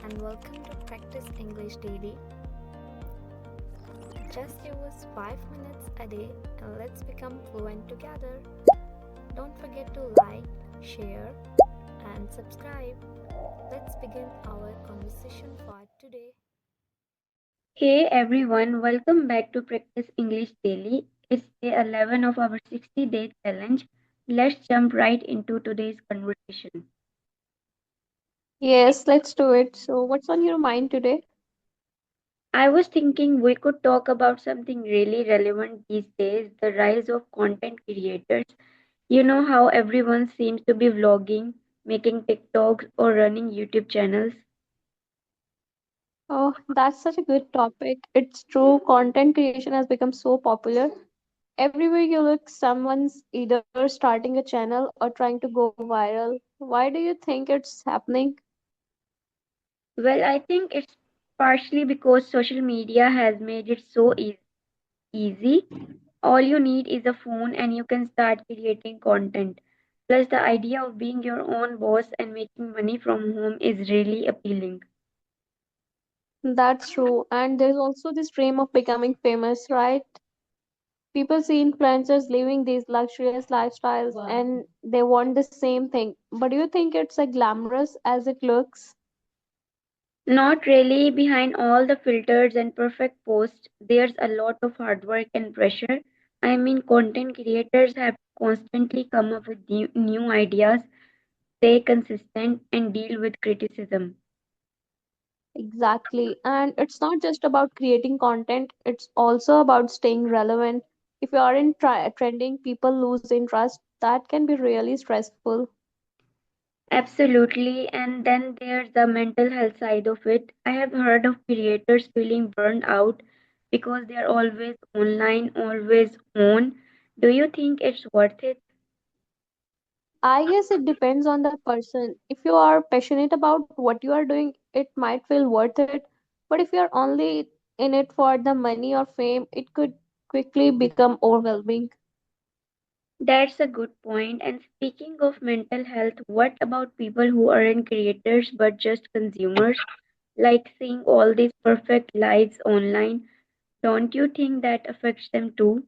and welcome to Practice English Daily. Just give us 5 minutes a day and let's become fluent together. Don't forget to like, share, and subscribe. Let's begin our conversation for today. Hey everyone, welcome back to Practice English Daily. It's day 11 of our 60-day challenge. Let's jump right into today's conversation. Yes, let's do it. So, what's on your mind today? I was thinking we could talk about something really relevant these days, the rise of content creators. You know how everyone seems to be vlogging, making TikToks, or running YouTube channels? Oh, that's such a good topic. It's true, content creation has become so popular. Everywhere you look, someone's either starting a channel or trying to go viral. Why do you think it's happening? Well, I think it's partially because social media has made it so easy. All you need is a phone and you can start creating content. Plus, the idea of being your own boss and making money from home is really appealing. That's true. And there's also this dream of becoming famous, right? People see influencers living these luxurious lifestyles and they want the same thing. But do you think it's as glamorous as it looks? Not really. Behind all the filters and perfect posts, there's a lot of hard work and pressure. I mean, content creators have to constantly come up with new ideas, stay consistent, and deal with criticism. Exactly. And it's not just about creating content, it's also about staying relevant. If you aren't trending, people lose interest. That can be really stressful. Absolutely. And then there's the mental health side of it. I have heard of creators feeling burned out because they're always online, always on. Do you think it's worth it? I guess it depends on the person. If you are passionate about what you are doing, it might feel worth it. But if you're only in it for the money or fame, it could quickly become overwhelming. That's a good point. And speaking of mental health, what about people who aren't creators but just consumers? Like seeing all these perfect lives online. Don't you think that affects them too?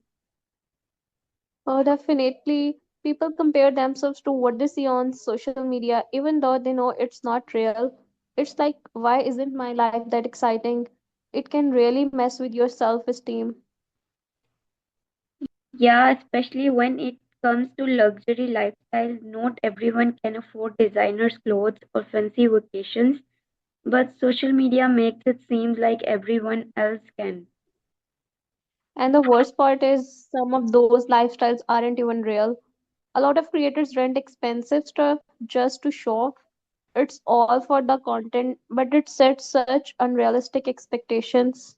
Oh, definitely. People compare themselves to what they see on social media, even though they know it's not real. It's like, why isn't my life that exciting? It can really mess with your self-esteem. Yeah, especially when it comes to luxury lifestyle, not everyone can afford designers' clothes or fancy vacations, but social media makes it seem like everyone else can. And the worst part is, some of those lifestyles aren't even real. A lot of creators rent expensive stuff just to show off. It's all for the content, but it sets such unrealistic expectations.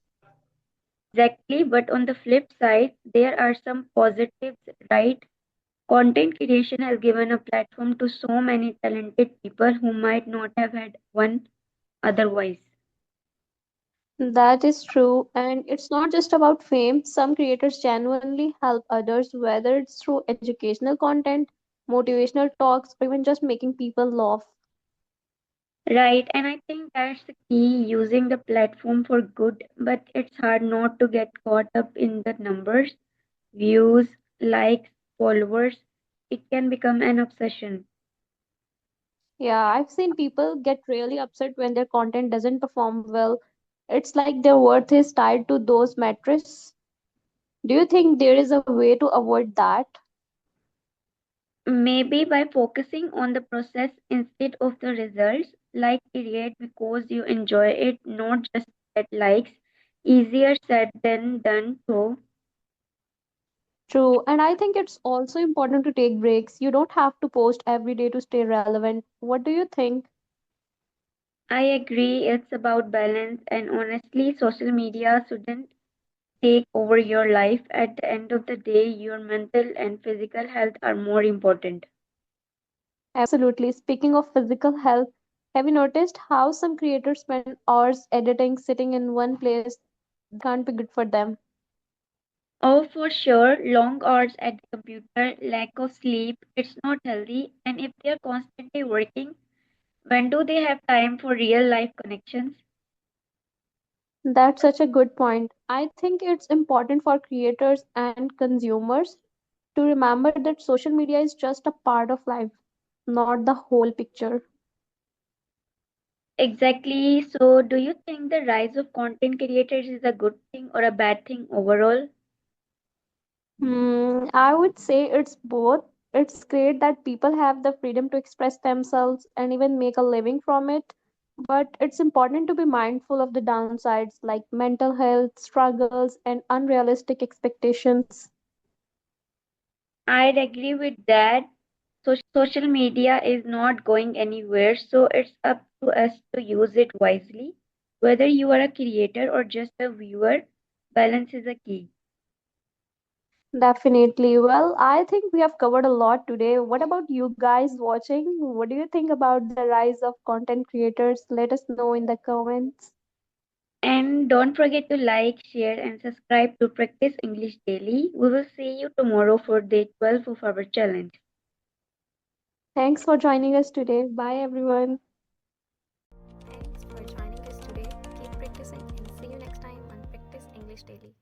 Exactly, but on the flip side, there are some positives, right? Content creation has given a platform to so many talented people who might not have had one otherwise. That is true, and it's not just about fame. Some creators genuinely help others, whether it's through educational content, motivational talks, or even just making people laugh. Right, and I think that's the key, using the platform for good, but it's hard not to get caught up in the numbers, views, likes, followers. It can become an obsession. Yeah, I've seen people get really upset when their content doesn't perform well. It's like their worth is tied to those metrics. Do you think there is a way to avoid that? Maybe by focusing on the process instead of the results, like create because you enjoy it, not just get likes. Easier said than done, though. True, and I think it's also important to take breaks. You don't have to post every day to stay relevant. What do you think? I agree, it's about balance, and honestly, social media shouldn't take over your life. At the end of the day, your mental and physical health are more important. Absolutely. Speaking of physical health, have you noticed how some creators spend hours editing, sitting in one place? That can't be good for them. Oh, for sure, long hours at the computer, lack of sleep, it's not healthy. And if they're constantly working, When do they have time for real life connections? That's such a good point. I think it's important for creators and consumers to remember that social media is just a part of life, not the whole picture. Exactly. So, do you think the rise of content creators is a good thing or a bad thing overall? I would say it's both. It's great that people have the freedom to express themselves and even make a living from it. But it's important to be mindful of the downsides like mental health struggles and unrealistic expectations. I'd agree with that. Social media is not going anywhere, so it's up to us to use it wisely. Whether you are a creator or just a viewer, balance is a key. Definitely. Well, I think we have covered a lot today. What about you guys watching? What do you think about the rise of content creators? Let us know in the comments. And don't forget to like, share, and subscribe to Practice English Daily. We will see you tomorrow for day 12 of our challenge. Thanks for joining us today. Bye, everyone. Thanks for joining us today. Keep practicing and see you next time on Practice English Daily.